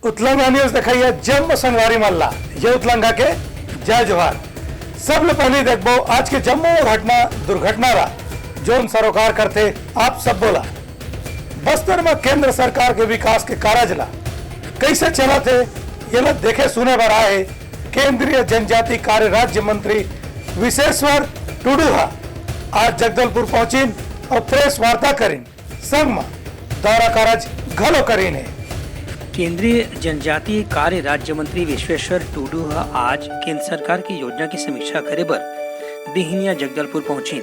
उतलंगा news दिखाइए जम्मू संगवारी मल्ला ये उतलंगा के जय जोहार। सब लोग पहले देखबो आज के जम्मू घटना दुर्घटना रहा जोन सरोकार करते आप सब बोला बस्तर में केंद्र सरकार के विकास के कारज ला कैसे चला थे ये लोग देखे सुने पर आए। केंद्रीय जनजाति कार्य राज्य मंत्री विशेश्वर टुडूहा आज जगदलपुर पहुंची और प्रेस वार्ता करीन संग में दौरा कारज घलो करीन है। केंद्रीय जनजातीय कार्य राज्य मंत्री विश्वेश्वर टुडू आज केंद्र सरकार की योजना की समीक्षा करे बर बिहिनिया जगदलपुर पहुंचीन।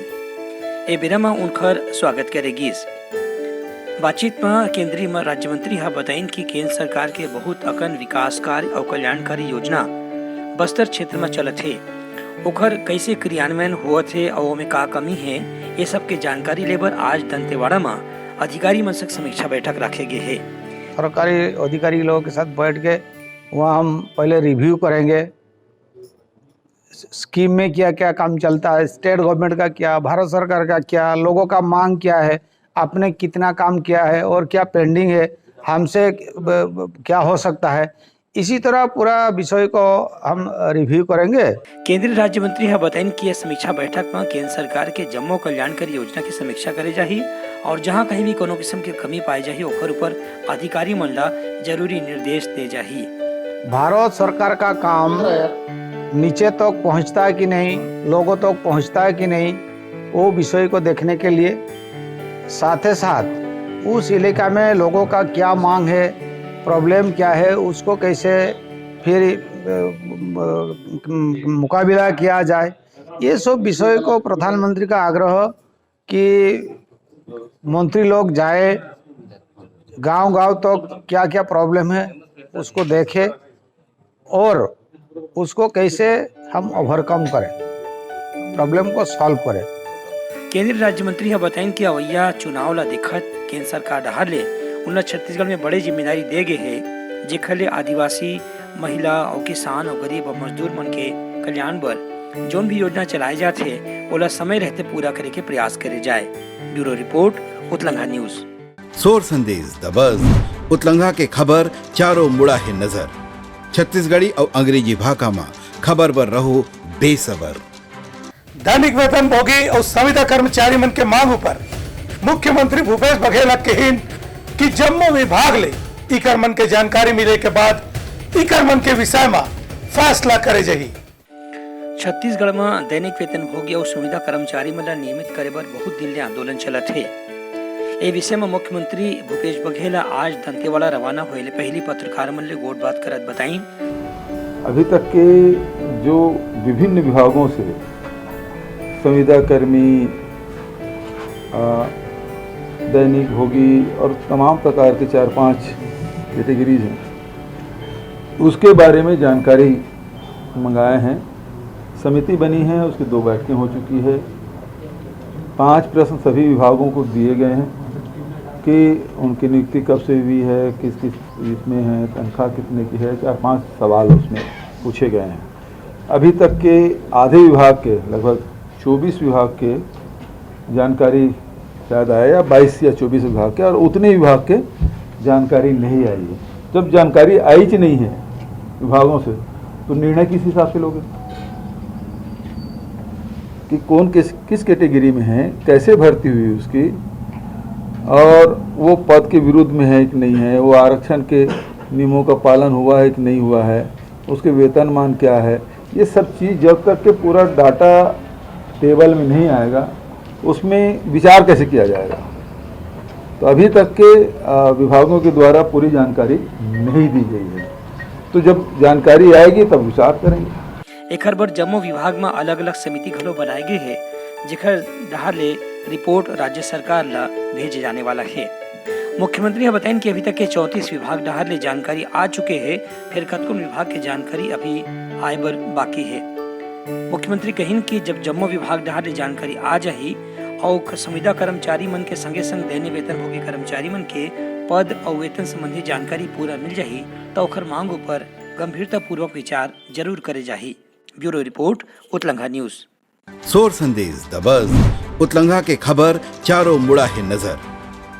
ए बेरा में उनकर स्वागत करेगी। बातचीत में केंद्रीय राज्य मंत्री बताइन कि केंद्र सरकार के बहुत अकन विकास कार्य और कल्याणकारी योजना बस्तर क्षेत्र में चलत है, ओखर कैसे क्रियान्वयन हुआ थे और में का कमी है, ये सब के जानकारी लेबर आज दंतेवाड़ा में अधिकारी मनसक समीक्षा बैठक रखे गए है। सरकारी अधिकारी लोगों के साथ बैठ के वहाँ हम पहले रिव्यू करेंगे, स्कीम में क्या क्या काम चलता है, स्टेट गवर्नमेंट का क्या, भारत सरकार का क्या, लोगों का मांग क्या है, आपने कितना काम किया है और क्या पेंडिंग है, हमसे क्या हो सकता है। इसी तरह पूरा विषय को हम रिव्यू करेंगे। केंद्रीय राज्य मंत्री बताइन कि यह समीक्षा बैठक में केंद्र सरकार के जम्मू कल्याणकारी योजना की समीक्षा करे जाही और जहां कहीं भी कोनो किस्म की कमी पाई जाही ओकर ऊपर अधिकारी मन ला जरूरी निर्देश दे जाही। भारत सरकार का काम नीचे तक पहुंचता है कि नहीं, लोगों तक पहुंचता है कि नहीं, वो विषय को देखने के लिए साथ ही साथ उस इलाका में लोगों का क्या मांग है, प्रॉब्लम क्या है, उसको कैसे फिर मुकाबला किया जाए, ये सब विषय को प्रधानमंत्री का आग्रह कि मंत्री लोग जाए गांव-गांव तक क्या क्या प्रॉब्लम है उसको देखें और उसको कैसे हम ओवरकम करें, प्रॉब्लम को सॉल्व करें। केंद्रीय राज्य मंत्री बताइन कि अवैया चुनाव ला दिक्कत केंद्र सरकार डहार ले उन्हें छत्तीसगढ़ में बड़ी जिम्मेदारी दे गए है, जेखर ले आदिवासी महिला और किसान और गरीब और मजदूर मन के कल्याण बर जोन भी योजना चलाए जाते ओला समय रहते पूरा करे के प्रयास करे जाए। ब्यूरो रिपोर्ट उतलंगा न्यूज। सोर संदेश द बज़ उतलंगा के खबर चारों मुड़ा है नजर। छत्तीसगढ़ी और अंग्रेजी भाषा में खबर पर रहो बेसबर। दैनिक वेतन भोगी और संविदा कर्मचारी मन के मांग पर मुख्यमंत्री भूपेश बघेल कहीन कि जम्मू विभाग ले इकर मन के जानकारी मिले के बाद इकर मन के विषय में फैसला करे जाही। छत्तीसगढ़ में दैनिक वेतन भोगी और संविदा कर्मचारी मन नियमित करे बर बहुत दिन ले आंदोलन चलत है। ए विषय में मुख्यमंत्री भूपेश बघेल आज दंतेवाड़ा रवाना होए ले पहली पत्रकार मन ले गोट बात करत बताइन। अभी तक के जो विभिन्न विभागों से संविदा कर्मी, दैनिक भोगी और तमाम प्रकार के 4-5 कैटेगरीज हैं, उसके बारे में जानकारी मंगाए हैं। समिति बनी है, उसकी 2 बैठकें हो चुकी है। 5 प्रश्न सभी विभागों को दिए गए हैं कि उनकी नियुक्ति कब से हुई है, किस किस इसमें है, तनख्वाह कितने की है, 4-5 सवाल उसमें पूछे गए हैं। अभी तक के आधे विभाग के लगभग 24 विभाग के जानकारी शायद आया या 22 या 24 विभाग के, और उतने विभाग के जानकारी नहीं आई है। जब जानकारी आई ही नहीं है विभागों से तो निर्णय किस हिसाब से लोगे कि कौन किस कैटेगरी में है, कैसे भर्ती हुई उसकी, और वो पद के विरुद्ध में है कि नहीं है, वो आरक्षण के नियमों का पालन हुआ है कि नहीं हुआ है, उसके वेतनमान क्या है, ये सब चीज़ जब तक के पूरा डाटा टेबल में नहीं आएगा उसमें विचार कैसे किया जाएगा। तो अभी तक के विभागों के द्वारा पूरी जानकारी नहीं दी गई है, तो जब जानकारी आएगी तब विचार करेंगे। एक बार जम्मू विभाग में अलग अलग समिति घलो बनाए गए है, जेखर डहार ले रिपोर्ट राज्य सरकार ला भेजे जाने वाला है। मुख्यमंत्री बताइन कि अभी तक के 34 विभाग डहार ले जानकारी आ चुके हैं, फिर कतकुन विभाग की जानकारी अभी आए बर बाकी है। मुख्यमंत्री कहिन कि जब जम्मू विभाग डहार ले जानकारी आ जाही और संविदा कर्मचारी मन के संगे संग दैनिक वेतन भोगी कर्मचारी मन के पद और वेतन संबंधी जानकारी पूरा मिल जाही तो ओखर मांग पर गंभीरता पूर्वक विचार जरूर करे जाही। ब्यूरो रिपोर्ट उतलंगा न्यूज। सोर संदेश द बज़ उतलंगा के खबर चारों मुड़ा है नजर।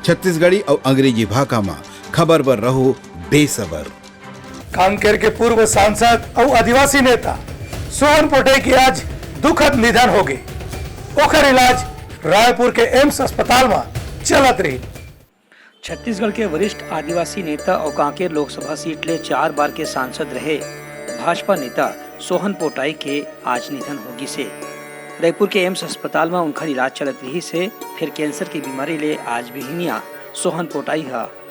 छत्तीसगढ़ी और अंग्रेजी भाषा में खबर पर रहो बेसबर। कांकेर के पूर्व सांसद और आदिवासी नेता सोहन पोटई की आज दुखद निधन हो गई। ओकर इलाज रायपुर के एम्स अस्पताल में चलत रही। छत्तीसगढ़ के वरिष्ठ आदिवासी नेता और कांकेर लोकसभा सीट ले 4 बार के सांसद रहे भाजपा नेता सोहन पोटाई के आज निधन होगी से रायपुर के एम्स अस्पताल में उनका इलाज चलत रही से फिर कैंसर की बीमारी ले आज बिहनिया सोहन पोटाई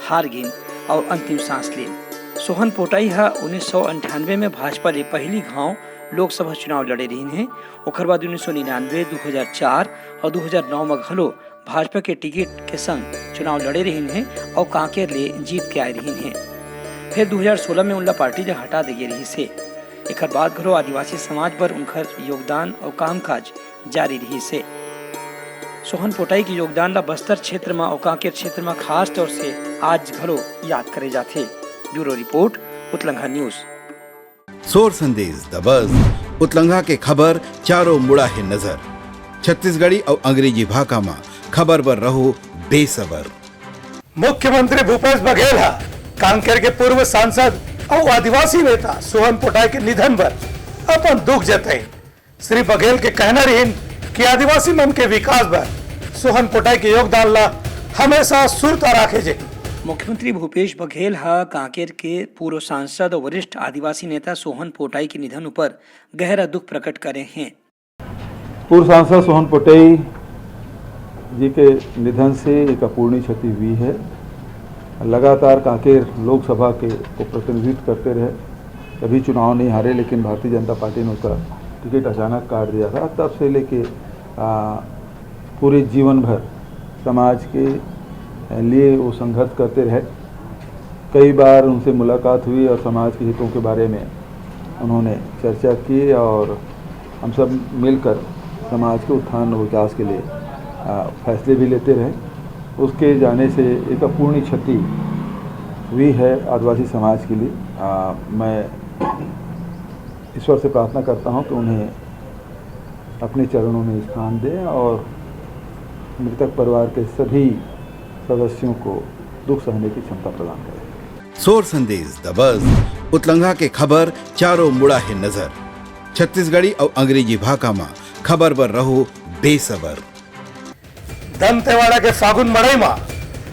हार गिन और अंतिम सांस ली। सोहन पोटाई 1998 में भाजपा ले पहली गांव लोकसभा चुनाव लड़े रही हैं। ओकर बाद 1999, 2004 और 2009 में घलो भाजपा के टिकट के संग चुनाव लड़े रही हैं और कांकेर ले जीत के आए रही हैं। फिर 2016 में उनला पार्टी ले हटा दे रही से एक बाद घलो आदिवासी समाज पर उनकर योगदान और कामकाज जारी रही से। सोहन पोटाई के योगदान ला बस्तर क्षेत्र में और कांकेर क्षेत्र में खास तौर से आज घलो याद करे जाते। ब्यूरो रिपोर्ट, उतलंघा न्यूज। सोर संदेश द बज़ उतलंघा के खबर चारों मुड़ा है नजर। छत्तीसगढ़ी और अंग्रेजी भाषा में खबर पर रहो बेसबर। मुख्यमंत्री भूपेश बघेल कांकेर के पूर्व सांसद और आदिवासी नेता सोहन पोटाई के निधन पर अपन दुख जताई। श्री बघेल के कहना रही कि आदिवासी मन के विकास पर सोहन पोटाई के योगदान ला हमेशा सुरता रखे जाए। मुख्यमंत्री भूपेश बघेल कांकेर के पूर्व सांसद और वरिष्ठ आदिवासी नेता सोहन पोटाई के निधन पर गहरा दुख प्रकट करे हैं। पूर्व सांसद सोहन पोटाई जी के निधन से एक अपूर्णीय क्षति हुई है। लगातार कांकेर लोकसभा के को प्रतिनिधित्व करते रहे, कभी चुनाव नहीं हारे, लेकिन भारतीय जनता पार्टी ने उसका टिकट अचानक काट दिया था। तब से लेके पूरे जीवन भर समाज के लिए वो संघर्ष करते रहे। कई बार उनसे मुलाकात हुई और समाज के हितों के बारे में उन्होंने चर्चा की और हम सब मिलकर समाज के उत्थान और विकास के लिए फैसले भी लेते रहे। उसके जाने से एक अपूर्णीय क्षति हुई है आदिवासी समाज के लिए। मैं ईश्वर से प्रार्थना करता हूं कि उन्हें अपने चरणों में स्थान दें और मृतक परिवार के सभी सदस्यों को दुख सहने की क्षमता प्रदान करें। सोर संदेश द बज़ उतलंघा के खबर चारों मुड़ा है नजर। छत्तीसगढ़ी और अंग्रेजी भाषा में खबर पर रहो बेसबर। दंतेवाड़ा के फागुन मड़ई में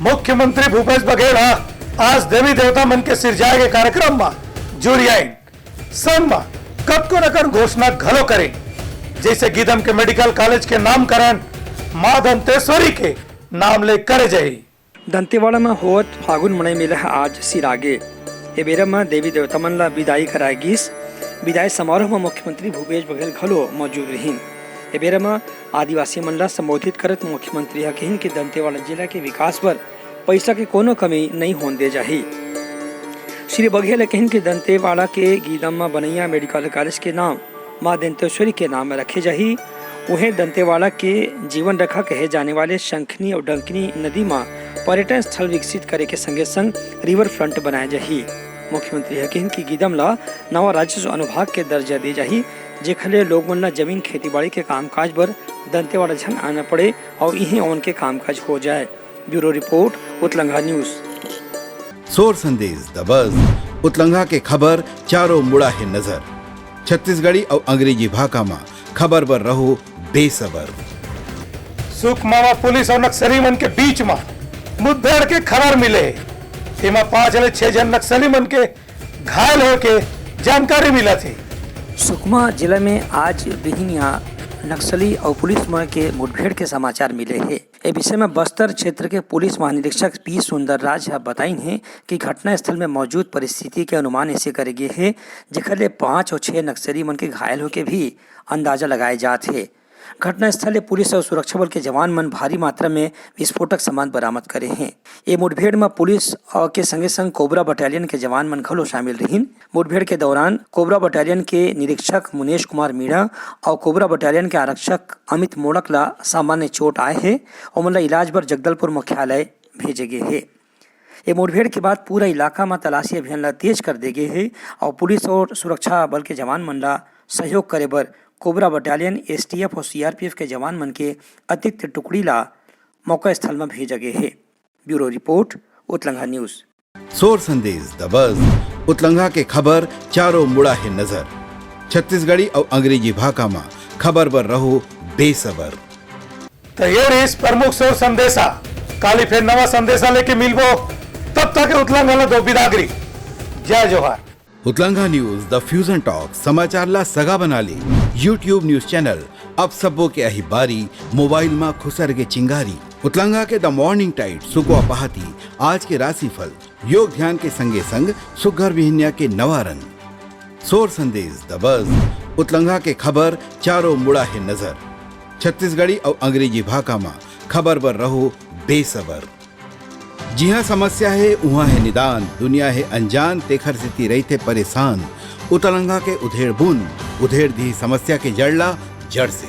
मुख्यमंत्री भूपेश बघेल आज देवी देवता मन के सिरजाए के कार्यक्रम में जुड़ी आई। संग में कब न कर घोषणा घलो करें, जैसे गीदम के मेडिकल कॉलेज के नामकरण मां दंतेश्वरी के नाम ले करे जाये। दंतेवाड़ा में होत फागुन मड़ई मेला आज सिरागे। ए बेरा में देवी देवता मन ला विदाई कराएगिस। विदाई समारोह में मुख्यमंत्री भूपेश बघेल घलो मौजूद रहीन। ए बेरा में आदिवासी मन ला संबोधित करत मुख्यमंत्री कहिन कि दंतेवाड़ा जिला के विकास पर पैसा के कोनो कमी नहीं होने दे जाही। श्री बघेल कहिन कि दंतेवाड़ा के गीदम में बनैया मेडिकल कॉलेज के नाम मां दंतेश्वरी के नाम में रखे जाही। उन्हें दंतेवाड़ा के जीवन रेखा कहे जाने वाले शंखनी और डंकनी नदी में पर्यटन स्थल विकसित करे के संगे संग रिवर फ्रंट बनाए जाही। मुख्यमंत्री कहिन कि गीदम ला नवा राजस्व अनुभाग के दर्जा दी जाही, जेखले लोग मन ला जमीन खेती बाड़ी के कामकाज पर दंतेवाड़ा झन आना पड़े और यही उनके कामकाज हो जाए। ब्यूरो रिपोर्ट, उतलंघा न्यूज। सोर संदेश द बज़ उतलंघा के खबर चारों मुड़ा है नजर। छत्तीसगढ़ी और अंग्रेजी भाषा में खबर पर रहो बेसबर। सुकमा पुलिस और नक्सली मन के बीच में मुठभेड़ के खबर मिले। इमा 5 से 6 जन नक्सली मन के घायल हो के जानकारी मिला थी। सुकमा जिले में आज बिहनिया नक्सली और पुलिस मन के मुठभेड़ के समाचार मिले हैं। ए विषय में बस्तर क्षेत्र के पुलिस महानिरीक्षक पी सुंदरराज बताइन है कि घटना स्थल में मौजूद परिस्थिति के अनुमान ऐसे करे गए हैं, जेखले 5 और 6 नक्सली मन के घायल होके भी अंदाजा लगाए जाते। घटना स्थल पुलिस और सुरक्षा बल के जवान मन भारी मात्रा में विस्फोटक सामान बरामद करे हैं। ये मुठभेड़ में पुलिस के संगे संग कोबरा बटालियन के जवान मन घलो शामिल रहीन। मुठभेड़ के दौरान कोबरा बटालियन के निरीक्षक मुनेश कुमार मीणा और कोबरा बटालियन के आरक्षक अमित मोड़क ला सामान्य चोट आए हैं और उनला इलाज पर जगदलपुर मुख्यालय भेजे गए हैं। ये मुठभेड़ के बाद पूरा इलाका में तलाशी अभियान ला तेज कर दे गए हैं और पुलिस और सुरक्षा बल के जवान मन ला सहयोग करे बर कोबरा बटालियन, एसटीएफ और सीआरपीएफ के जवान मन के अतिरिक्त टुकड़ी ला मौका स्थल में भेजा गए है। ब्यूरो रिपोर्ट, उतलंघा न्यूज। सोर संदेश द बज़ उतलंघा के खबर चारों मुड़ा है नजर। छत्तीसगढ़ी और अंग्रेजी भाषा में खबर पर रहो बेसबर। तो ये रही प्रमुख सोर संदेशा। काली फिर नवा संदेशा लेके मिलबो, तब तक उतलंघा दो बिदागरी। जय जोहार। उतलंघा न्यूज द फ्यूजन टॉक समाचार ला सगा बना ली। यूट्यूब न्यूज चैनल अब सबो के अही बारी मोबाइल में खुसर के चिंगारी। उतलंघा के द मॉर्निंग टाइड सुकुआ पहाती आज के राशिफल योग ध्यान के संगे संग सुघर विहिन्या के नवारन। सोर संदेश द बज़ उतलंघा के खबर चारों मुड़ा है नजर। छत्तीसगढ़ी और अंग्रेजी भाषा में खबर पर रहो बेसबर। जी हाँ, समस्या है वहाँ है निदान, दुनिया है अनजान तेखर से रही थे परेशान। उतलंघा के उधेड़ बुन उधेड़ दी समस्या के जड़ला जड़ से।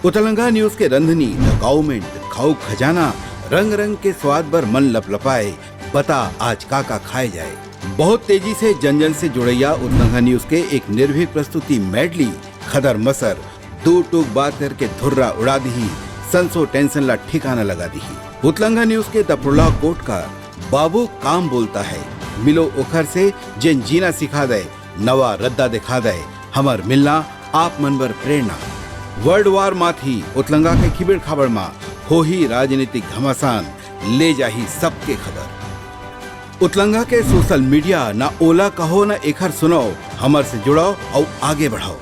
उतलंघा न्यूज के रंधनी द गवर्नमेंट खाऊ खजाना रंग रंग के स्वाद पर मन लपलपाए। बता आज का खाए जाए। बहुत तेजी से जन जन से जुड़ैया उतलंघा न्यूज के एक निर्भीक प्रस्तुति मेडली खदर मसर दो टूक बात करके धुर्रा उड़ा दी। संसो टेंशन ला ठिकाना लगा दी। उतलंघा न्यूज के द प्रोलॉग कोट का बाबू काम बोलता है, मिलो ओखर से जिन जीना सिखा दे, नवा रद्दा दिखा दे, हमर मिलना आप मन बर प्रेरणा। वर्ल्ड वार माथी उतलंघा के खिबड़ खबर मा हो ही राजनीतिक घमासान ले जाही सबके खबर। उतलंघा के सोशल मीडिया ना ओला कहो ना एखर सुनो, हमर से जुड़ो और आगे बढ़ाओ।